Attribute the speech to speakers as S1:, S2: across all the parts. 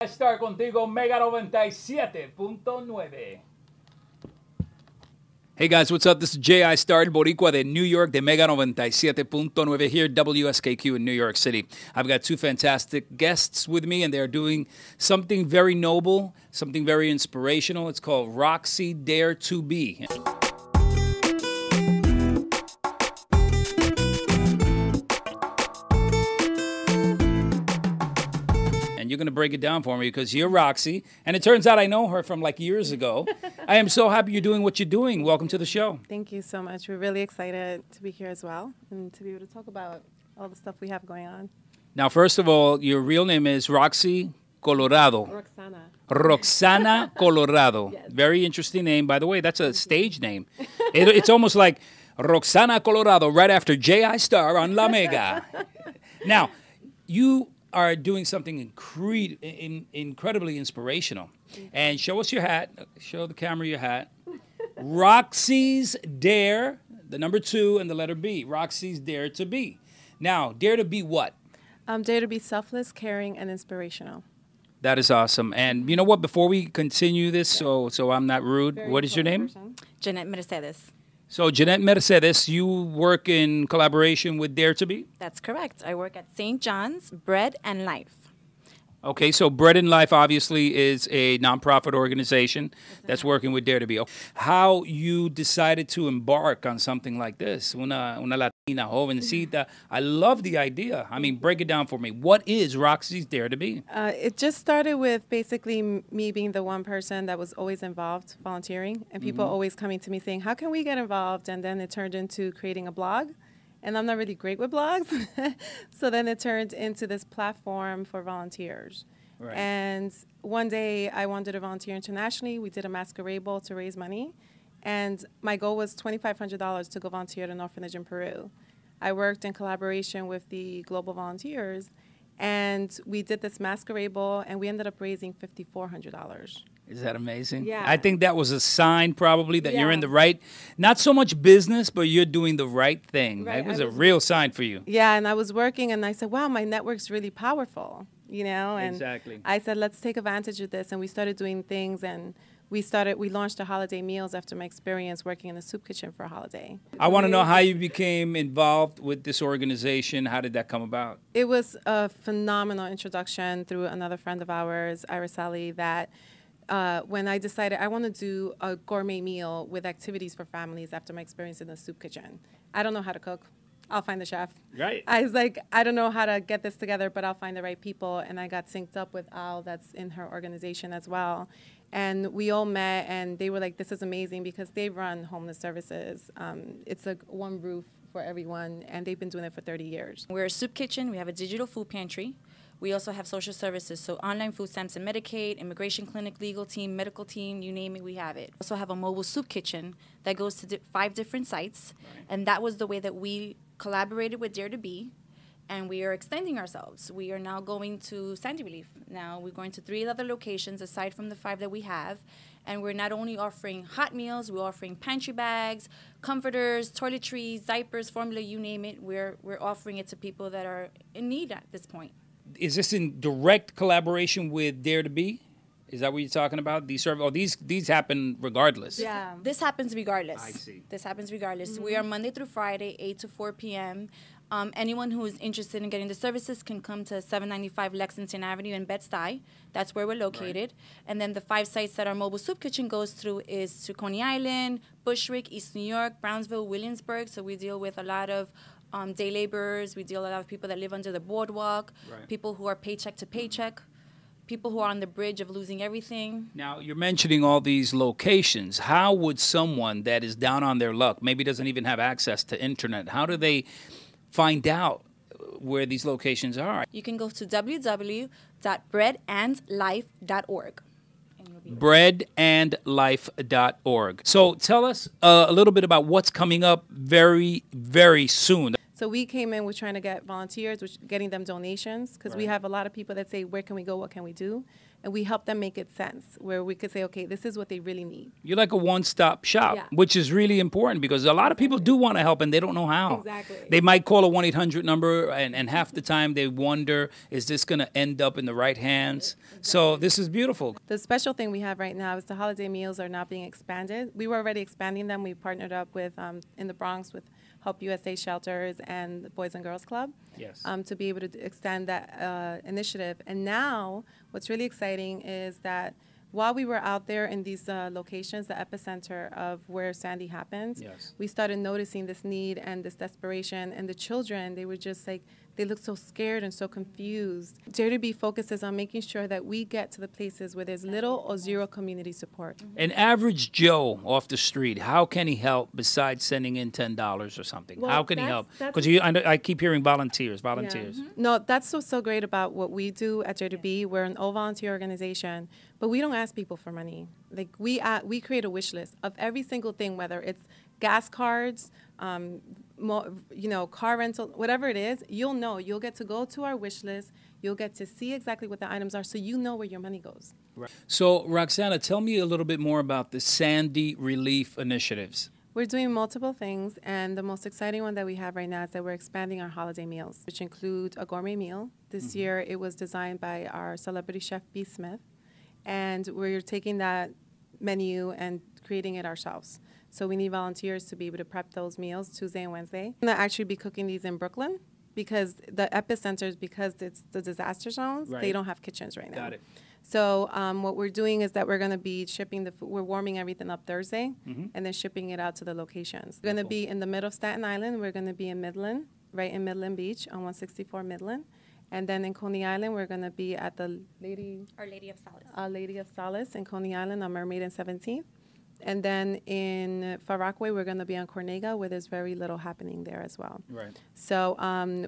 S1: Starr contigo, Mega 97.9. Hey guys, what's up? This is JI Starr, Boricua de New York, de Mega 97.9 here, WSKQ in New York City. I've got two fantastic guests with me, and they're doing something very noble, something very inspirational. It's called Roxy Dare to Be. And you're going to break it down for me because you're Roxy, and it turns out I know her from like years ago. I am so happy you're doing what you're doing. Welcome to the show.
S2: Thank you so much. We're really excited to be here as well and to be able to talk about all the stuff we have going on.
S1: Now, first of all, your real name is Roxy Colarado.
S2: Roxana.
S1: Roxana Colarado. Yes. Very interesting name. By the way, that's a stage name. It's almost like Roxana Colarado right after JI Starr on La Mega. Now, you are doing something incredibly inspirational. And show us your hat. Show the camera your hat. Roxy's Dare, the number 2 and the letter B. Roxy's Dare to Be. Now, dare to be what?
S2: Dare to be selfless, caring, and inspirational.
S1: That is awesome. And you know what? Before we continue this, so I'm not rude, what is your name?
S3: Jeanette Mercedes.
S1: So, Jeanette Mercedes, you work in collaboration with Dare to Be?
S3: That's correct. I work at St. John's Bread and Life.
S1: Okay, so Bread and Life obviously is a nonprofit organization that's working with Dare to Be. How you decided to embark on something like this? Una Latina jovencita. I love the idea. I mean, break it down for me. What is Roxy's Dare to Be?
S2: It just started with basically me being the one person that was always involved volunteering, and people always coming to me saying, how can we get involved? And then it turned into creating a blog. And I'm not really great with blogs. So then it turned into this platform for volunteers. Right. And one day I wanted to volunteer internationally. We did a masquerade ball to raise money. And my goal was $2,500 to go volunteer at an orphanage in Peru. I worked in collaboration with the global volunteers. And we did this masquerade ball, and we ended up raising $5,400.
S1: Is that amazing?
S2: Yeah.
S1: I think that was a sign probably that you're in the right, not so much business, but you're doing the right thing. Right. It was a real sign for you.
S2: Yeah, and I was working, and I said, wow, my network's really powerful, you know? And
S1: exactly.
S2: I said, let's take advantage of this, and we started doing things, and we launched the holiday meals after my experience working in the soup kitchen for a holiday.
S1: I want to know how you became involved with this organization. How did that come about?
S2: It was a phenomenal introduction through another friend of ours, Irisali, that when I decided I want to do a gourmet meal with activities for families after my experience in the soup kitchen. I don't know how to cook. I'll find the chef.
S1: Right.
S2: I was like, I don't know how to get this together, but I'll find the right people. And I got synced up with Al, that's in her organization as well. And we all met, and they were like, this is amazing because they run homeless services. It's like one roof for everyone, and they've been doing it for 30 years.
S3: We're a soup kitchen. We have a digital food pantry. We also have social services, so online food stamps and Medicaid, immigration clinic, legal team, medical team, you name it, we have it. We also have a mobile soup kitchen that goes to 5 different sites, and that was the way that we collaborated with Dare to Be, and we are extending ourselves. We are now going to Sandy Relief. Now we're going to 3 other locations aside from the 5 that we have, and we're not only offering hot meals, we're offering pantry bags, comforters, toiletries, diapers, formula, you name it. We're offering it to people that are in need at this point.
S1: Is this in direct collaboration with Dare to Be? Is that what you're talking about? These happen regardless.
S3: Yeah. This happens regardless.
S1: I see.
S3: This happens regardless. We are Monday through Friday, 8 to 4 p.m. Anyone who is interested in getting the services can come to 795 Lexington Avenue in Bed-Stuy. That's where we're located. Right. And then the 5 sites that our mobile soup kitchen goes through is to Coney Island, Bushwick, East New York, Brownsville, Williamsburg. So we deal with a lot of day laborers. We deal with a lot of people that live under the boardwalk, people who are paycheck to paycheck, people who are on the bridge of losing everything.
S1: Now, you're mentioning all these locations. How would someone that is down on their luck, maybe doesn't even have access to internet, how do they find out where these locations are?
S3: You can go to www.breadandlife.org.
S1: breadandlife.org. So tell us a little bit about what's coming up very, very soon.
S2: So we came in with trying to get volunteers, getting them donations, because we have a lot of people that say, where can we go, what can we do? And we help them make it sense, where we could say, okay, this is what they really need.
S1: You're like a one-stop shop, which is really important because a lot of people do want to help and they don't know how.
S2: Exactly.
S1: They might call a 1-800 number and half the time they wonder, is this going to end up in the right hands? Exactly. So this is beautiful.
S2: The special thing we have right now is the holiday meals are now being expanded. We were already expanding them. We partnered up with, in the Bronx, with Help USA Shelters and the Boys and Girls Club to be able to extend that initiative. And now what's really exciting is that while we were out there in these locations, the epicenter of where Sandy happened, we started noticing this need and this desperation. And the children, they were just like, they look so scared and so confused. JI focuses on making sure that we get to the places where there's little or zero community support.
S1: An average Joe off the street, how can he help besides sending in $10 or something? Well, how can he help? Because I keep hearing volunteers.
S2: No, that's what's so great about what we do at JI. We're an all-volunteer organization, but we don't ask people for money. Like we create a wish list of every single thing, whether it's gas cards, car rental, whatever it is, you'll get to go to our wish list. You'll get to see exactly what the items are, so you know where your money goes.
S1: Right. So, Roxana, tell me a little bit more about the Sandy Relief initiatives.
S2: We're doing multiple things, and the most exciting one that we have right now is that we're expanding our holiday meals, which include a gourmet meal. This year, it was designed by our celebrity chef, B. Smith, and we're taking that menu and creating it ourselves. So we need volunteers to be able to prep those meals Tuesday and Wednesday. I'm going to actually be cooking these in Brooklyn because the epicenters, because it's the disaster zones, they don't have kitchens right now.
S1: Got it.
S2: So what we're doing is that we're going to be shipping the food. We're warming everything up Thursday and then shipping it out to the locations. We're going to be in the middle of Staten Island. We're going to be in Midland, right in Midland Beach on 164 Midland. And then in Coney Island, we're going to be at Our Lady of Solace. Our Lady of Solace in Coney Island on Mermaid and 17th. And then in Far Rockaway, we're going to be on Cornega, where there's very little happening there as well.
S1: Right.
S2: So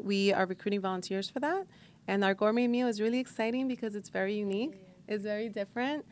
S2: we are recruiting volunteers for that. And our gourmet meal is really exciting because it's very unique. It's very different.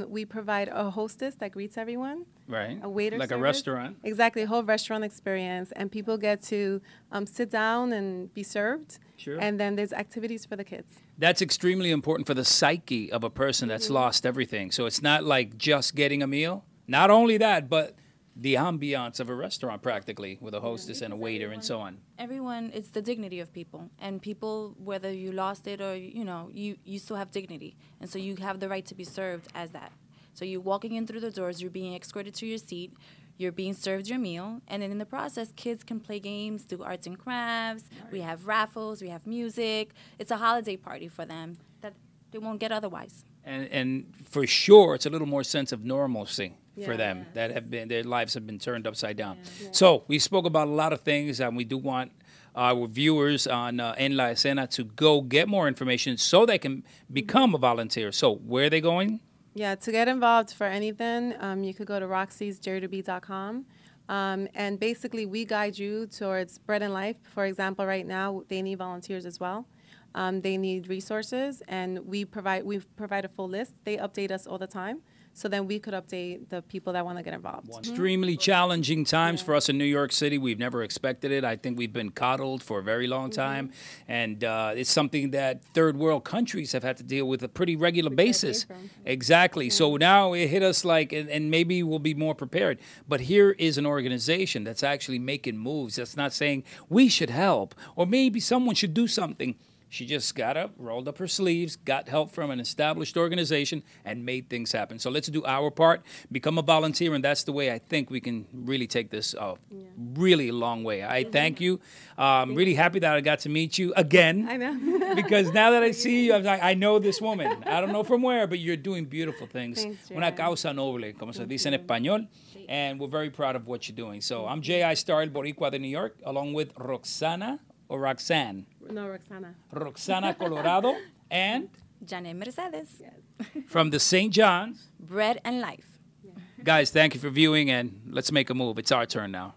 S2: We provide a hostess that greets everyone.
S1: Right.
S2: A waiter
S1: like
S2: service.
S1: A restaurant.
S2: Exactly, a whole restaurant experience. And people get to sit down and be served.
S1: Sure.
S2: And then there's activities for the kids.
S1: That's extremely important for the psyche of a person that's lost everything. So it's not like just getting a meal. Not only that, but the ambiance of a restaurant practically with a hostess and a waiter and so on.
S3: Everyone, it's the dignity of people. And people, whether you lost it or, you still have dignity. And so you have the right to be served as that. So you're walking in through the doors, you're being escorted to your seat, you're being served your meal, and then in the process, kids can play games, do arts and crafts, we have raffles, we have music. It's a holiday party for them that they won't get otherwise.
S1: And for sure, it's a little more sense of normalcy for them that have been, their lives have been turned upside down. So we spoke about a lot of things, and we do want our viewers on En La Escena to go get more information so they can become a volunteer. So where are they going?
S2: Yeah, to get involved for anything, you could go to roxysJI2B.com. And basically, we guide you towards Bread and Life. For example, right now, they need volunteers as well. They need resources, and we provide a full list. They update us all the time, so then we could update the people that want to get involved.
S1: Extremely challenging times for us in New York City. We've never expected it. I think we've been coddled for a very long time, and it's something that third world countries have had to deal with a pretty regular basis. Exactly. So now it hit us like, and maybe we'll be more prepared. But here is an organization that's actually making moves. That's not saying we should help or maybe someone should do something. She just got up, rolled up her sleeves, got help from an established organization, and made things happen. So let's do our part, become a volunteer, and that's the way I think we can really take this really a long way. I thank you. I'm really happy that I got to meet you again.
S2: I know.
S1: Because now that I see you, I'm like, I know this woman. I don't know from where, but you're doing beautiful things.
S2: Thanks,
S1: Una causa noble, como se dice en español. And we're very proud of what you're doing. So I'm JI Starr, el Boricua de New York, along with Roxana or Roxanne.
S2: No, Roxana.
S1: Roxana Colarado and
S3: Jeanette Mercedes.
S1: from the St. John's.
S3: Bread and Life.
S1: Guys, thank you for viewing, and let's make a move. It's our turn now.